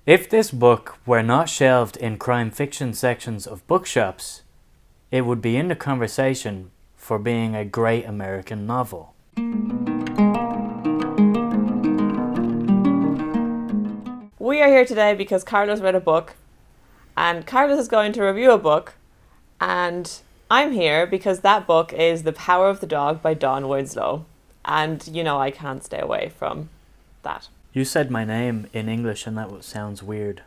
If this book were not shelved in crime fiction sections of bookshops, it would be in the conversation for being a great American novel. We are here today because Carlos read a book, and Carlos is going to review a book, and I'm here because that book is The Power of the Dog by Don Winslow. And, you know, I can't stay away from that. You said my name in English and that sounds weird.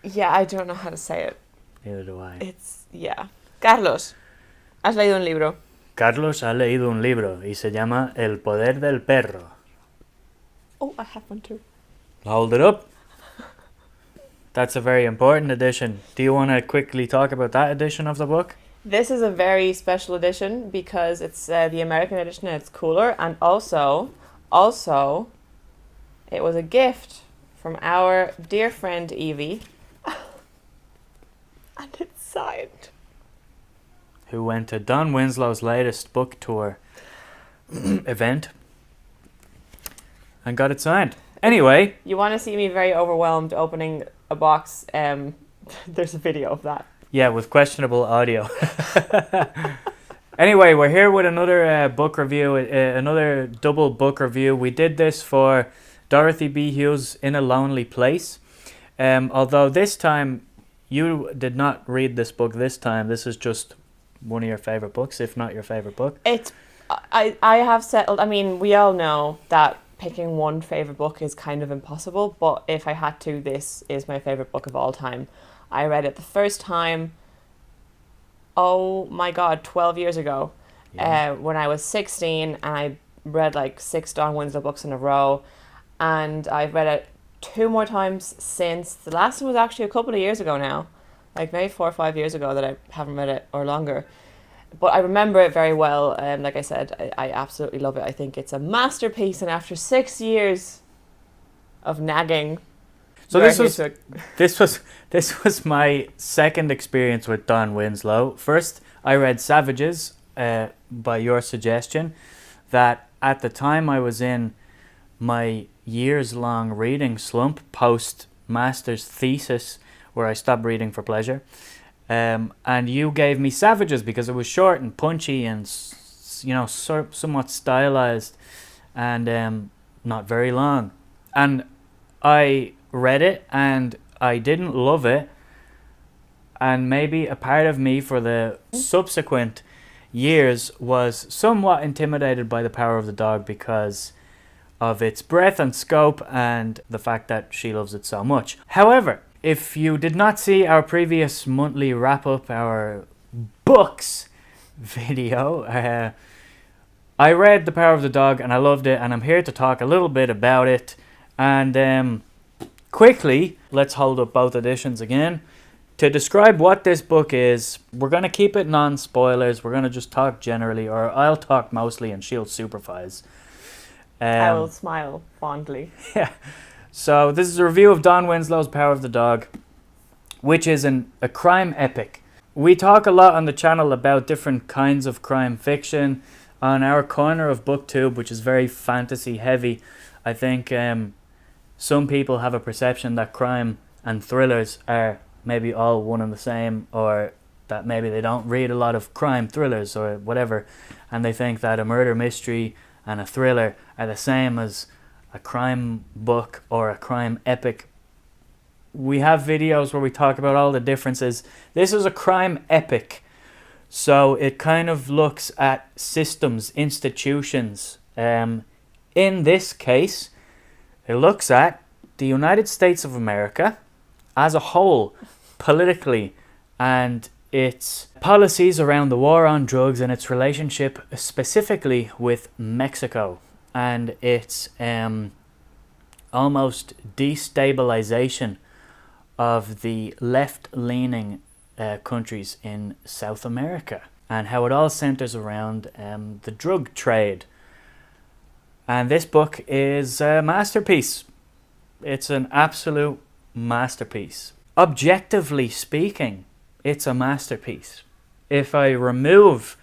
Yeah, I don't know how to say it. Neither do I. Carlos, ¿has leído un libro? Carlos ha leído un libro y se llama El Poder del Perro. Oh, I have one too. Hold it up. That's a very important edition. Do you want to quickly talk about that edition of the book? This is a very special edition because it's the American edition and it's cooler. And also, it was a gift from our dear friend Evie. And it's signed. Who went to Don Winslow's latest book tour event and got it signed. Anyway. You want to see me very overwhelmed opening a box. There's a video of that. Yeah, with questionable audio. Anyway, we're here with another book review, another double book review. We did this for Dorothy B. Hughes' In a Lonely Place. Although this time, you did not read this book this time. This is just one of your favourite books, if not your favourite book. I have settled, I mean, we all know that picking one favourite book is kind of impossible, but if I had to, this is my favourite book of all time. I read it the first time, 12 years ago, when I was 16, and I read like 6 Don Winslow books in a row, and I've read it 2 more times since. The last one was actually a couple of years ago now, like maybe 4 or 5 years ago that I haven't read it, or longer. But I remember it very well, and like I said, I absolutely love it. I think it's a masterpiece, and after 6 years of nagging... So this was my second experience with Don Winslow. First, I read Savages by your suggestion. That at the time I was in my years-long reading slump post master's thesis, where I stopped reading for pleasure, and you gave me Savages because it was short and punchy and somewhat stylized and not very long. And I read it and I didn't love it, and maybe a part of me for the subsequent years was somewhat intimidated by The Power of the Dog because of its breadth and scope and the fact that she loves it so much. However, if you did not see our previous monthly wrap-up, our books video, I read The Power of the Dog and I loved it, and I'm here to talk a little bit about it. And quickly, let's hold up both editions again. To describe what this book is, we're going to keep it non-spoilers. We're going to just talk generally, or I'll talk mostly and she'll supervise. I will smile fondly. Yeah. So this is a review of Don Winslow's Power of the Dog, which is a crime epic. We talk a lot on the channel about different kinds of crime fiction. On our corner of BookTube, which is very fantasy heavy, I think some people have a perception that crime and thrillers are maybe all one and the same, or that maybe they don't read a lot of crime thrillers or whatever, and they think that a murder mystery and a thriller are the same as a crime book or a crime epic. We have videos where we talk about all the differences. This is a crime epic, so it kind of looks at systems, institutions. In this case, it looks at the United States of America as a whole, politically, and its policies around the war on drugs and its relationship specifically with Mexico and its almost destabilization of the left-leaning countries in South America, and how it all centers around the drug trade. And this book is a masterpiece. It's an absolute masterpiece. Objectively speaking, it's a masterpiece. If I remove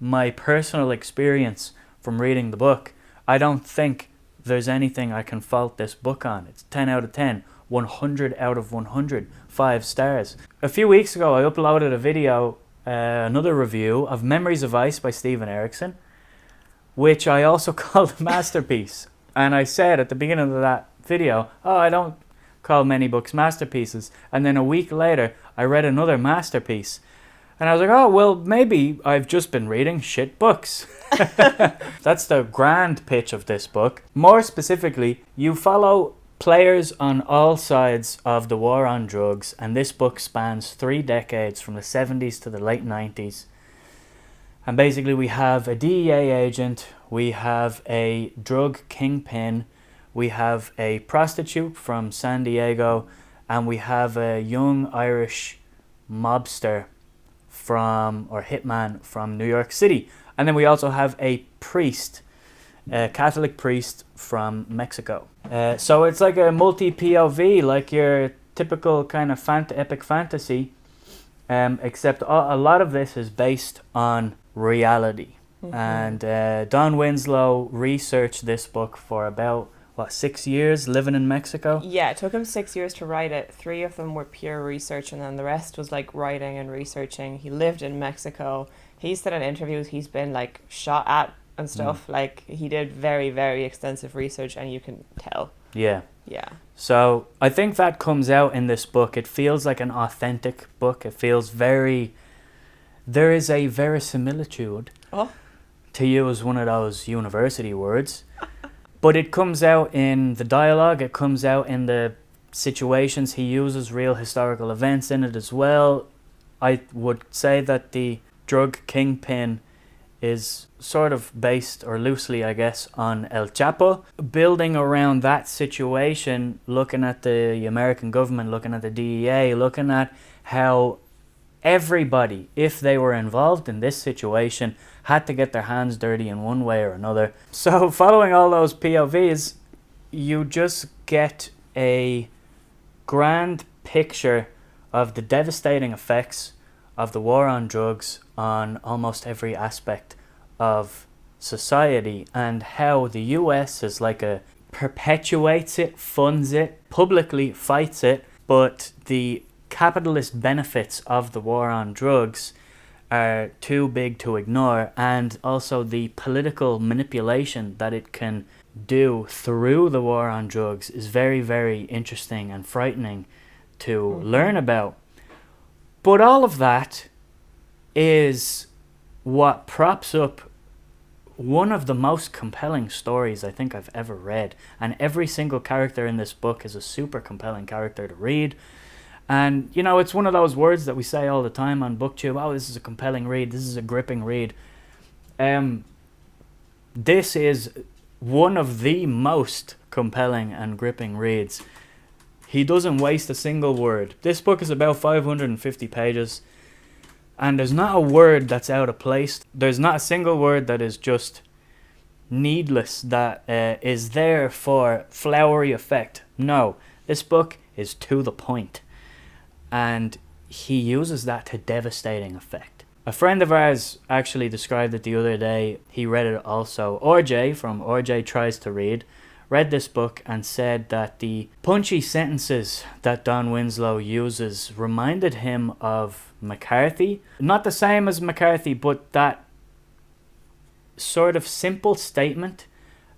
my personal experience from reading the book, I don't think there's anything I can fault this book on. It's 10 out of 10. 100 out of 100, 5 stars. A few weeks ago, I uploaded a video, another review of Memories of Ice by Steven Erikson, which I also called a masterpiece. And I said at the beginning of that video, oh, I don't call many books masterpieces. And then a week later, I read another masterpiece. And I was like, oh, well, maybe I've just been reading shit books. That's the grand pitch of this book. More specifically, you follow players on all sides of the war on drugs, and this book spans 3 decades from the 70s to the late 90s. And basically we have a DEA agent, we have a drug kingpin, we have a prostitute from San Diego, and we have a young Irish mobster or hitman from New York City. And then we also have a priest, a Catholic priest from Mexico. So it's like a multi-POV, like your typical kind of epic fantasy, except a lot of this is based on reality. Mm-hmm. And Don Winslow researched this book for about 6 years living in Mexico? Yeah, it took him 6 years to write it. 3 of them were pure research, and then the rest was like writing and researching. He lived in Mexico. He said in interviews he's been like shot at and stuff. Like he did very, very extensive research, and you can tell. Yeah. Yeah. So I think that comes out in this book. It feels like an authentic book. It feels there is a verisimilitude, to use one of those university words. But it comes out in the dialogue, it comes out in the situations. He uses real historical events in it as well. I would say that the drug kingpin is sort of based, or loosely I guess, on El Chapo. Building around that situation, looking at the American government, looking at the DEA, looking at how everybody, if they were involved in this situation, had to get their hands dirty in one way or another. So following all those POVs, you just get a grand picture of the devastating effects of the war on drugs on almost every aspect of society, and how the US is perpetuates it, funds it, publicly fights it, but the capitalist benefits of the war on drugs are too big to ignore, and also the political manipulation that it can do through the war on drugs is very, very interesting and frightening to learn about. But all of that is what props up one of the most compelling stories I think I've ever read, and every single character in this book is a super compelling character to read. And, you know, it's one of those words that we say all the time on BookTube, oh, this is a compelling read, this is a gripping read. This is one of the most compelling and gripping reads. He doesn't waste a single word. This book is about 550 pages, and there's not a word that's out of place. There's not a single word that is just needless, that is there for flowery effect. No, this book is to the point. And he uses that to devastating effect. A friend of ours actually described it the other day. He read it also. RJ from RJ Tries to Read read this book and said that the punchy sentences that Don Winslow uses reminded him of McCarthy. Not the same as McCarthy, but that sort of simple statement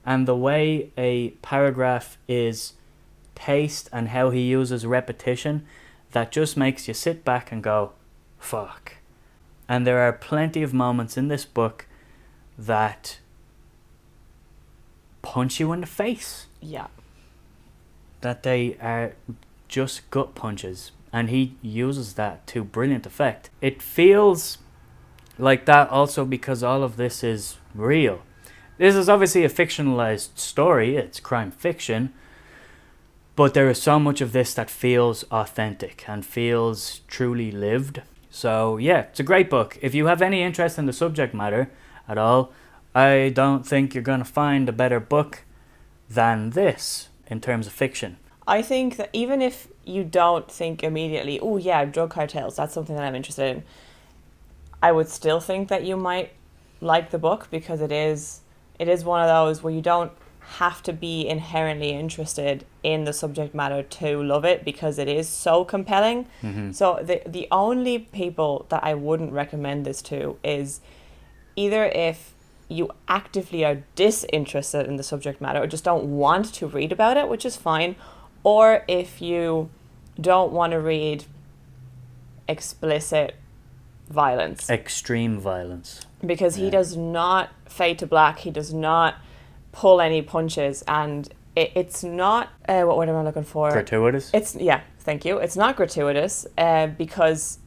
and the way a paragraph is paced and how he uses repetition, that just makes you sit back and go, fuck. And there are plenty of moments in this book that punch you in the face. Yeah. That they are just gut punches. And he uses that to brilliant effect. It feels like that also because all of this is real. This is obviously a fictionalized story. It's crime fiction. But there is so much of this that feels authentic and feels truly lived. So yeah, it's a great book. If you have any interest in the subject matter at all, I don't think you're going to find a better book than this in terms of fiction. I think that even if you don't think immediately, oh yeah, drug cartels, that's something that I'm interested in, I would still think that you might like the book, because it is one of those where you don't have to be inherently interested in the subject matter to love it, because it is so compelling. So the only people that I wouldn't recommend this to is either if you actively are disinterested in the subject matter or just don't want to read about it, which is fine, or if you don't want to read explicit violence. Extreme violence. Because he does not fade to black, he does not pull any punches, and it's not, what word am I looking for? Gratuitous? Thank you. It's not gratuitous, because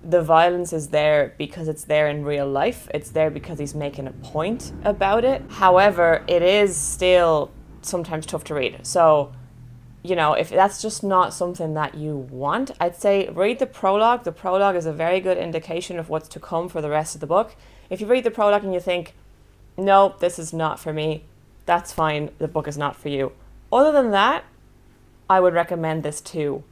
the violence is there because it's there in real life. It's there because he's making a point about it. However, it is still sometimes tough to read. So, you know, if that's just not something that you want, I'd say read the prologue. The prologue is a very good indication of what's to come for the rest of the book. If you read the prologue and you think, no, this is not for me, that's fine. The book is not for you. Other than that, I would recommend this to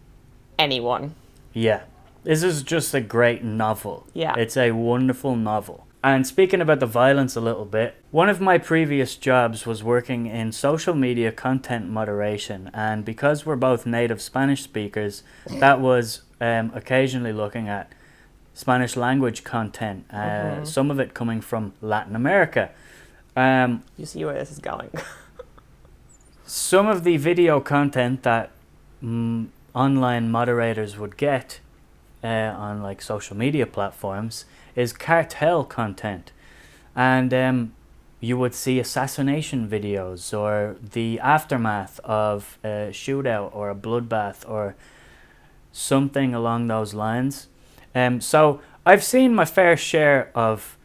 anyone. Yeah. This is just a great novel. Yeah. It's a wonderful novel. And speaking about the violence a little bit, one of my previous jobs was working in social media content moderation. And because we're both native Spanish speakers, that was occasionally looking at Spanish language content, some of it coming from Latin America. You see where this is going. Some of the video content that online moderators would get on like social media platforms is cartel content, and you would see assassination videos or the aftermath of a shootout or a bloodbath or something along those lines. So I've seen my fair share of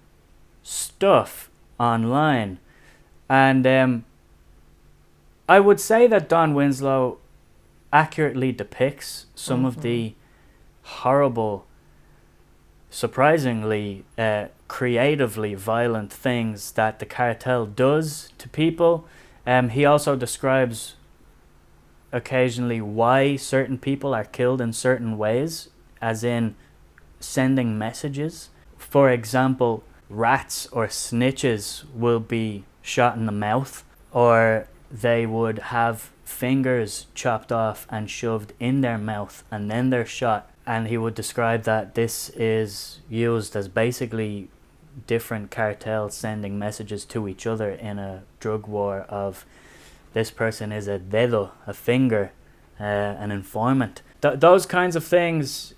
stuff online, and I would say that Don Winslow accurately depicts some of the horrible, surprisingly creatively violent things that the cartel does to people. He also describes occasionally why certain people are killed in certain ways, as in sending messages. For example, rats or snitches will be shot in the mouth, or they would have fingers chopped off and shoved in their mouth and then they're shot. And he would describe that this is used as basically different cartels sending messages to each other in a drug war of this person is a dedo, a finger, an informant. Those kinds of things,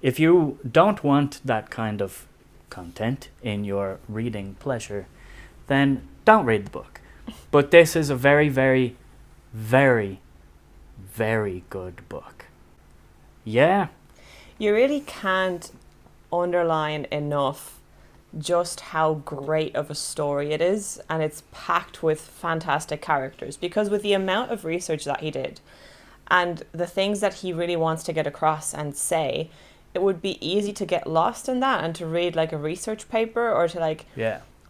if you don't want that kind of content in your reading pleasure, then don't read the book. But this is a very, very, very, very good book. Yeah. You really can't underline enough just how great of a story it is, and it's packed with fantastic characters, because with the amount of research that he did and the things that he really wants to get across and say, it would be easy to get lost in that and to read like a research paper, or to like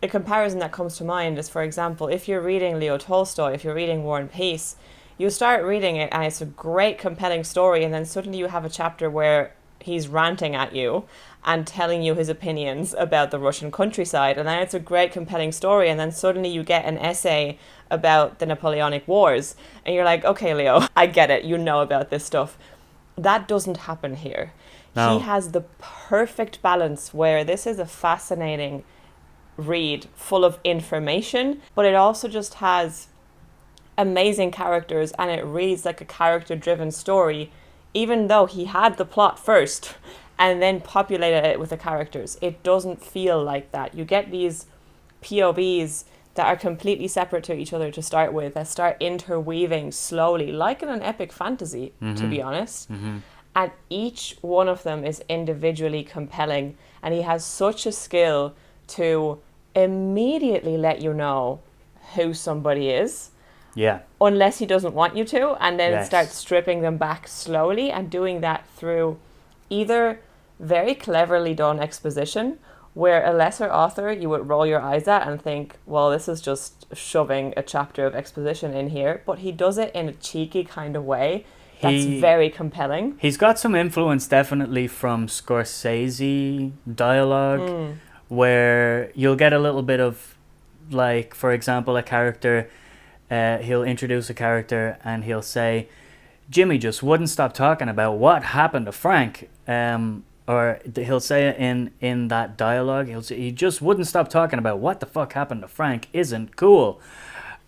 a comparison that comes to mind is, for example, if you're reading Leo Tolstoy, if you're reading War and Peace, you start reading it and it's a great compelling story, and then suddenly you have a chapter where he's ranting at you and telling you his opinions about the Russian countryside, and then it's a great compelling story, and then suddenly you get an essay about the Napoleonic Wars and you're like, okay, Leo, I get it, you know about this stuff. That doesn't happen here. No. He has the perfect balance where this is a fascinating read full of information, but it also just has amazing characters, and it reads like a character-driven story, even though he had the plot first and then populated it with the characters. It doesn't feel like that. You get these POVs that are completely separate to each other to start with, that start interweaving slowly, like in an epic fantasy, to be honest. And each one of them is individually compelling, and he has such a skill to immediately let you know who somebody is. Yeah. Unless he doesn't want you to, and then start stripping them back slowly, and doing that through either very cleverly done exposition, where a lesser author you would roll your eyes at and think, well, this is just shoving a chapter of exposition in here, but he does it in a cheeky kind of way that's very compelling. He's got some influence definitely from Scorsese dialogue, where you'll get a little bit of, like, for example, a character he'll introduce a character and he'll say, Jimmy just wouldn't stop talking about what happened to Frank. Or he'll say it in that dialogue, he'll say, he just wouldn't stop talking about what the fuck happened to Frank isn't cool.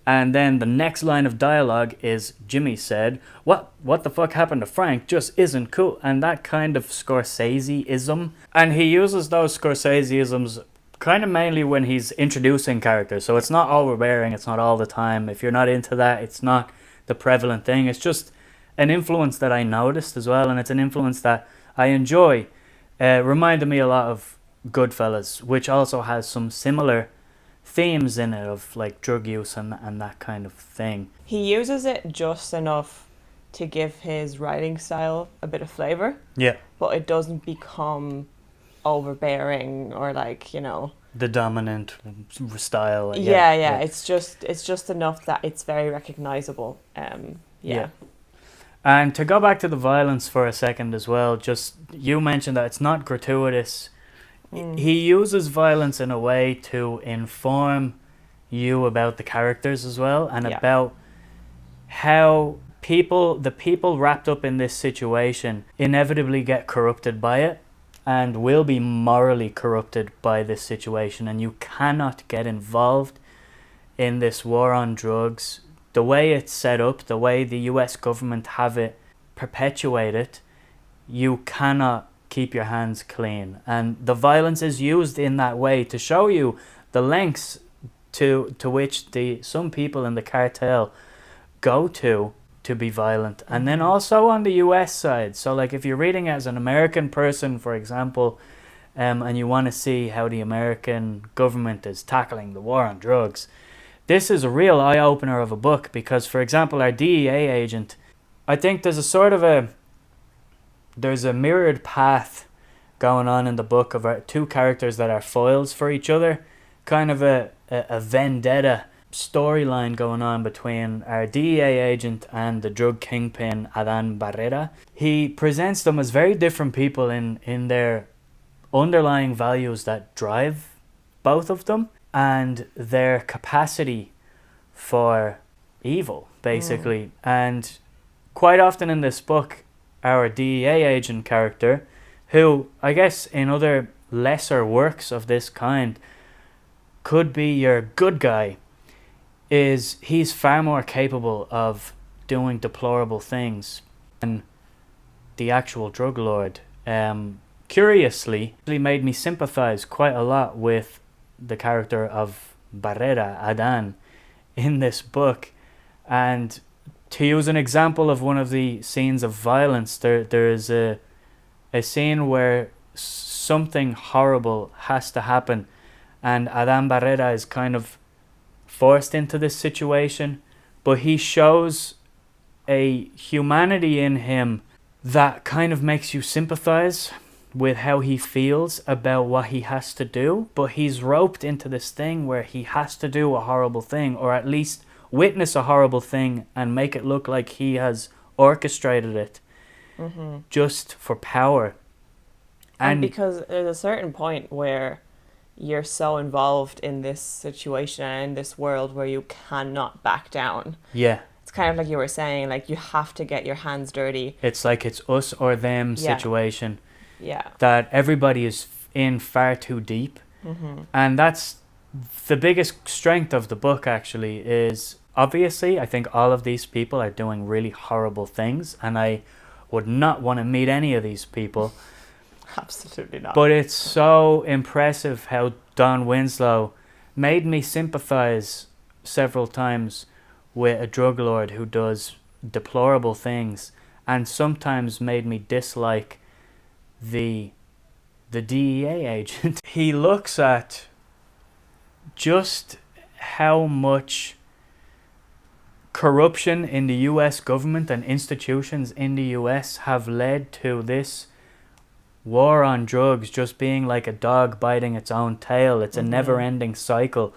And then the next line of dialogue is Jimmy said, what the fuck happened to Frank just isn't cool. And that kind of Scorsese-ism. And he uses those Scorsese-isms kind of mainly when he's introducing characters. So it's not overbearing, it's not all the time. If you're not into that, it's not the prevalent thing. It's just an influence that I noticed as well. And it's an influence that I enjoy. Reminded me a lot of Goodfellas, which also has some similar themes in it of like drug use and that kind of thing. He uses it just enough to give his writing style a bit of flavour. Yeah. But it doesn't become overbearing or like, you know, the dominant style. Yeah. It's just enough that it's very recognisable. Yeah. And to go back to the violence for a second as well, just you mentioned that it's not gratuitous. He uses violence in a way to inform you about the characters as well, and about how the people wrapped up in this situation inevitably get corrupted by it and will be morally corrupted by this situation, and you cannot get involved in this war on drugs. The way it's set up, the way the US government have it perpetuated, you cannot keep your hands clean. And the violence is used in that way to show you the lengths to which some people in the cartel go to be violent. And then also on the US side. So like if you're reading as an American person, for example, and you want to see how the American government is tackling the war on drugs, this is a real eye-opener of a book because, for example, our DEA agent, I think there's a mirrored path going on in the book of our two characters that are foils for each other, kind of a vendetta storyline going on between our DEA agent and the drug kingpin Adan Barrera. He presents them as very different people in their underlying values that drive both of them, and their capacity for evil, basically. And quite often in this book, our DEA agent character, who I guess in other lesser works of this kind could be your good guy, he's far more capable of doing deplorable things than the actual drug lord. Curiously, it made me sympathize quite a lot with the character of Barrera, Adan, in this book. And to use an example of one of the scenes of violence, there's a scene where something horrible has to happen, and Adan Barrera is kind of forced into this situation, but he shows a humanity in him that kind of makes you sympathize with how he feels about what he has to do, but he's roped into this thing where he has to do a horrible thing, or at least witness a horrible thing and make it look like he has orchestrated it just for power. And because there's a certain point where you're so involved in this situation and in this world where you cannot back down. Yeah. It's kind of like you were saying, like you have to get your hands dirty. It's like it's us or them situation. Yeah. That everybody is in far too deep. And that's the biggest strength of the book, actually, is obviously I think all of these people are doing really horrible things, and I would not want to meet any of these people. Absolutely not. But it's so impressive how Don Winslow made me sympathize several times with a drug lord who does deplorable things, and sometimes made me dislike the DEA agent. He looks at just how much corruption in the US government and institutions in the US have led to this war on drugs just being like a dog biting its own tail. It's a never-ending cycle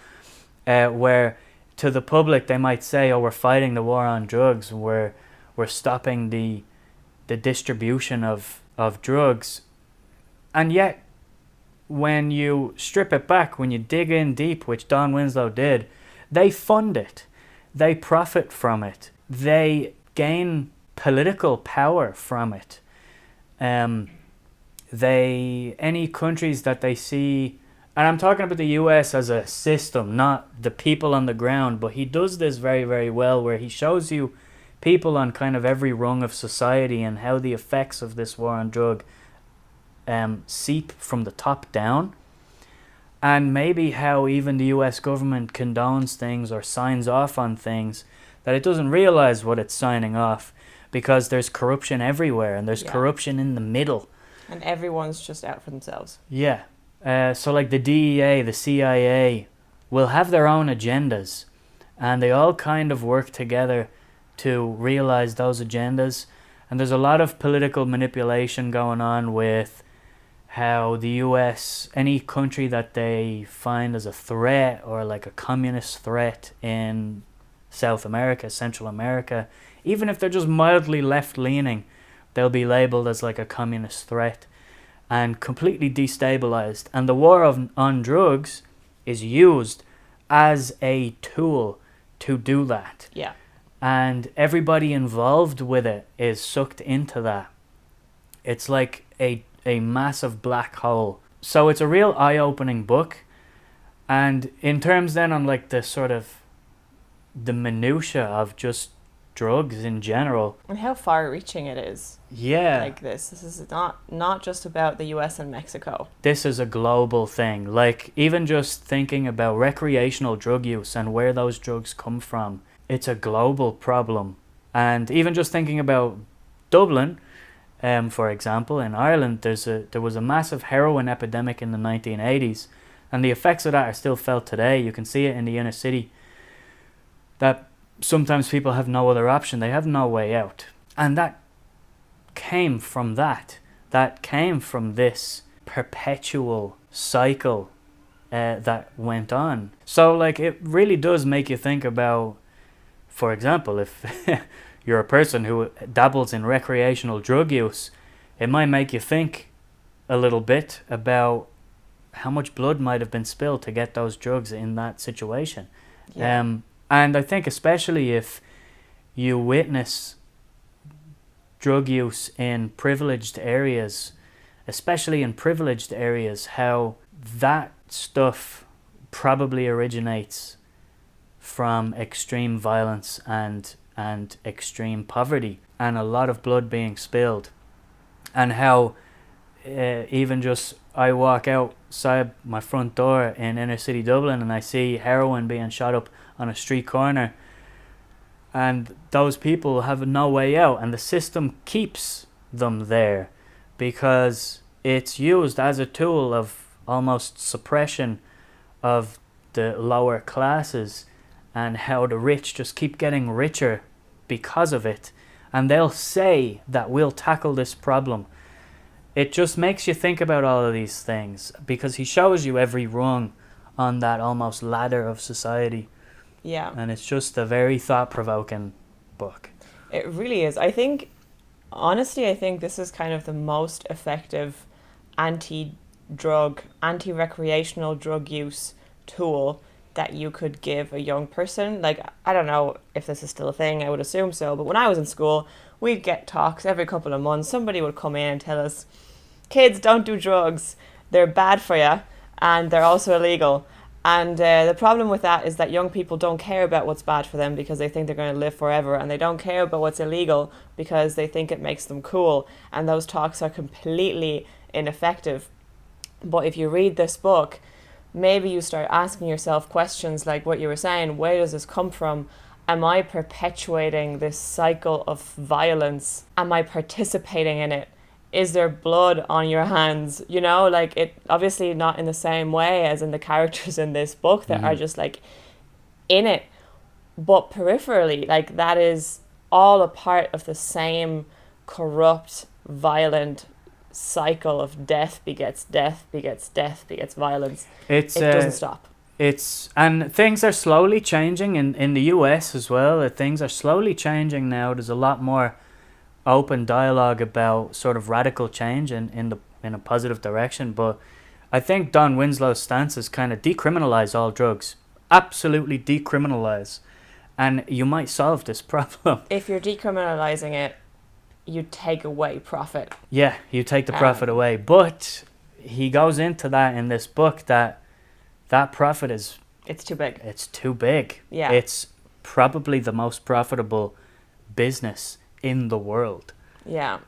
where to the public they might say, oh, we're fighting the war on drugs, we're stopping the distribution of drugs. And yet, when you strip it back, when you dig in deep, which Don Winslow did, they fund it. they profit from it. They gain political power from it. Any countries that they see, and I'm talking about the US as a system, not the people on the ground, but he does this very, very well, where he shows you people on kind of every rung of society and how the effects of this war on drug seep from the top down, and maybe how even the US government condones things or signs off on things that it doesn't realize what it's signing off, because there's corruption everywhere, and there's corruption in the middle. And everyone's just out for themselves. Yeah. So like the DEA, the CIA will have their own agendas, and they all kind of work together to realize those agendas. And there's a lot of political manipulation going on with how the US, any country that they find as a threat or like a communist threat in South America, Central America, even if they're just mildly left-leaning, they'll be labeled as like a communist threat and completely destabilized. And the war on drugs is used as a tool to do that. Yeah. And everybody involved with it is sucked into that. It's like a massive black hole. So it's a real eye-opening book. And in terms then on like the sort of the minutiae of just drugs in general. And how far-reaching it is. Yeah. Like this is not just about the US and Mexico. This is a global thing. Like, even just thinking about recreational drug use and where those drugs come from, it's a global problem. And even just thinking about Dublin, for example, in Ireland, there was a massive heroin epidemic in the 1980s, and the effects of that are still felt today. You can see it in the inner city, that sometimes people have no other option. They have no way out. And that came from that. That came from this perpetual cycle that went on. So, like, it really does make you think about, for example, if you're a person who dabbles in recreational drug use, it might make you think a little bit about how much blood might have been spilled to get those drugs in that situation. Yeah. And I think especially if you witness drug use in privileged areas, especially in privileged areas, how that stuff probably originates from extreme violence and extreme poverty and a lot of blood being spilled. And how even just I walk outside my front door in inner city Dublin and I see heroin being shot up on a street corner, and those people have no way out, and the system keeps them there because it's used as a tool of almost suppression of the lower classes, and how the rich just keep getting richer because of it. And they'll say that we'll tackle this problem. It just makes you think about all of these things, because he shows you every rung on that almost ladder of society. Yeah. And it's just a very thought-provoking book. It really is. Honestly, I think this is kind of the most effective anti-drug, anti-recreational drug use tool that you could give a young person. Like, I don't know if this is still a thing, I would assume so, but when I was in school, we'd get talks every couple of months. Somebody would come in and tell us, kids, don't do drugs. They're bad for you, and they're also illegal. And the problem with that is that young people don't care about what's bad for them because they think they're going to live forever, and they don't care about what's illegal because they think it makes them cool. And those talks are completely ineffective. But if you read this book, maybe you start asking yourself questions like what you were saying. Where does this come from? Am I perpetuating this cycle of violence? Am I participating in it? Is there blood on your hands? You know, like, it obviously not in the same way as in the characters in this book that are just like in it, but peripherally, like, that is all a part of the same corrupt, violent cycle of death begets death begets death begets violence. It doesn't stop. And things are slowly changing in the US as well. Things are slowly changing now. There's a lot more open dialogue about sort of radical change in a positive direction. But I think Don Winslow's stance is kind of decriminalize all drugs. Absolutely decriminalize. and you might solve this problem. If you're decriminalizing it, you take away profit. Yeah, you take the profit away. But he goes into that in this book that profit is... It's too big. It's too big. Yeah. It's probably the most profitable business in the world. Yeah.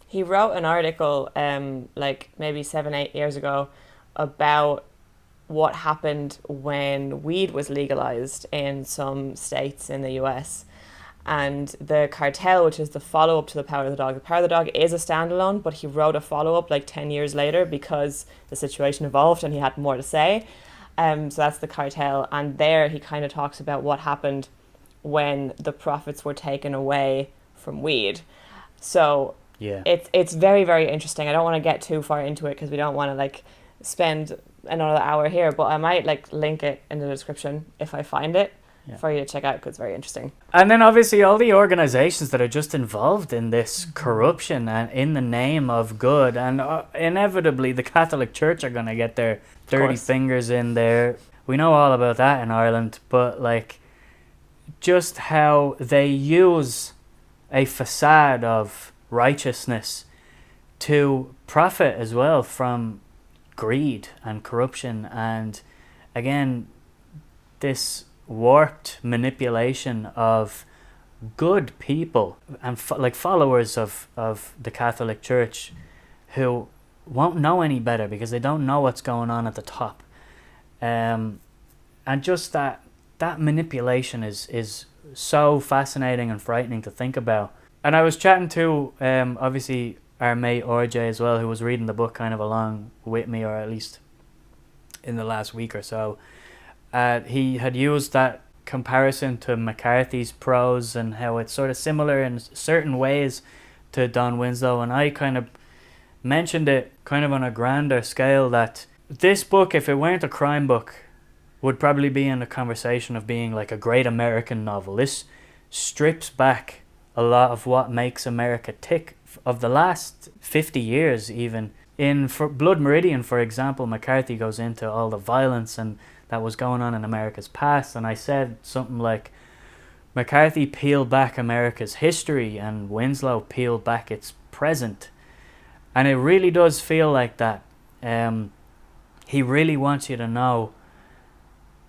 He wrote an article like maybe 7-8 years ago about what happened when weed was legalized in some states in the US. And the cartel, which is the follow-up to the Power of the Dog. The Power of the Dog is a standalone, but he wrote a follow-up like 10 years later because the situation evolved and he had more to say. So that's the cartel. And there he kind of talks about what happened when the profits were taken away from weed. So yeah, it's very, very interesting. I don't want to get too far into it because we don't want to like spend another hour here, but I might like link it in the description if I find it. Yeah. For you to check out because it's very interesting. And then obviously all the organizations that are just involved in this corruption and in the name of good, and inevitably the Catholic Church are going to get their dirty fingers in there. We know all about that in Ireland, but like just how they use a facade of righteousness to profit as well from greed and corruption, and again this warped manipulation of good people and like followers of the Catholic Church who won't know any better because they don't know what's going on at the top, and just that manipulation is so fascinating and frightening to think about. And I was chatting to obviously our mate RJ as well, who was reading the book kind of along with me, or at least in the last week or so. He had used that comparison to McCarthy's prose and how it's sort of similar in certain ways to Don Winslow, and I kind of mentioned it kind of on a grander scale that this book, if it weren't a crime book, would probably be in the conversation of being like a great American novel. This strips back a lot of what makes America tick of the last 50 years even. For Blood Meridian, for example, McCarthy goes into all the violence and that was going on in America's past, and I said something like McCarthy peeled back America's history and Winslow peeled back its present, and it really does feel like that. He really wants you to know,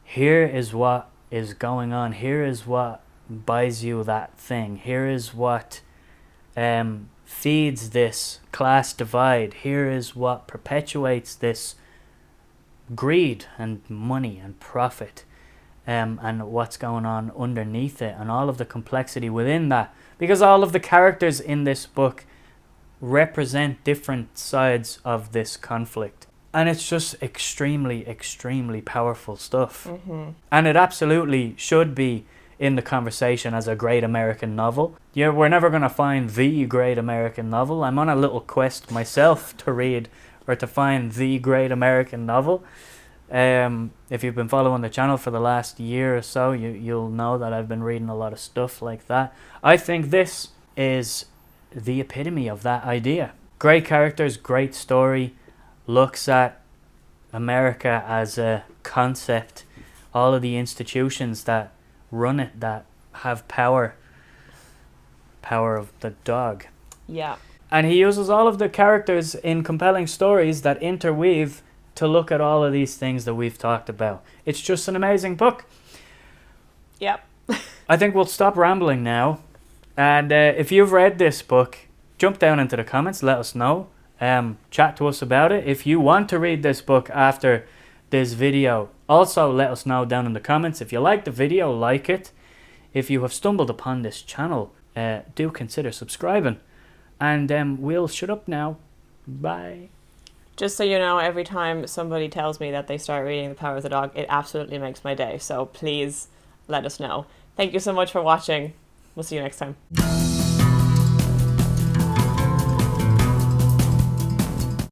here is what is going on, here is what buys you that thing, here is what feeds this class divide, here is what perpetuates this greed and money and profit, and what's going on underneath it and all of the complexity within that, because all of the characters in this book represent different sides of this conflict, and it's just extremely powerful stuff. And it absolutely should be in the conversation as a great American novel. Yeah, we're never going to find the great American novel. I'm on a little quest myself to read or to find the great American novel. If you've been following the channel for the last year or so, you'll know that I've been reading a lot of stuff like that. I think this is the epitome of that idea. Great characters, great story, looks at America as a concept, all of the institutions that run it that have power of the dog. Yeah. And he uses all of the characters in compelling stories that interweave to look at all of these things that we've talked about. It's just an amazing book. Yep. I think we'll stop rambling now. And if you've read this book, jump down into the comments, let us know. Chat to us about it. If you want to read this book after this video, also let us know down in the comments. If you like the video, like it. If you have stumbled upon this channel, do consider subscribing. And we'll shut up now. Bye. Just so you know, every time somebody tells me that they start reading The Power of the Dog, it absolutely makes my day. So please let us know. Thank you so much for watching. We'll see you next time.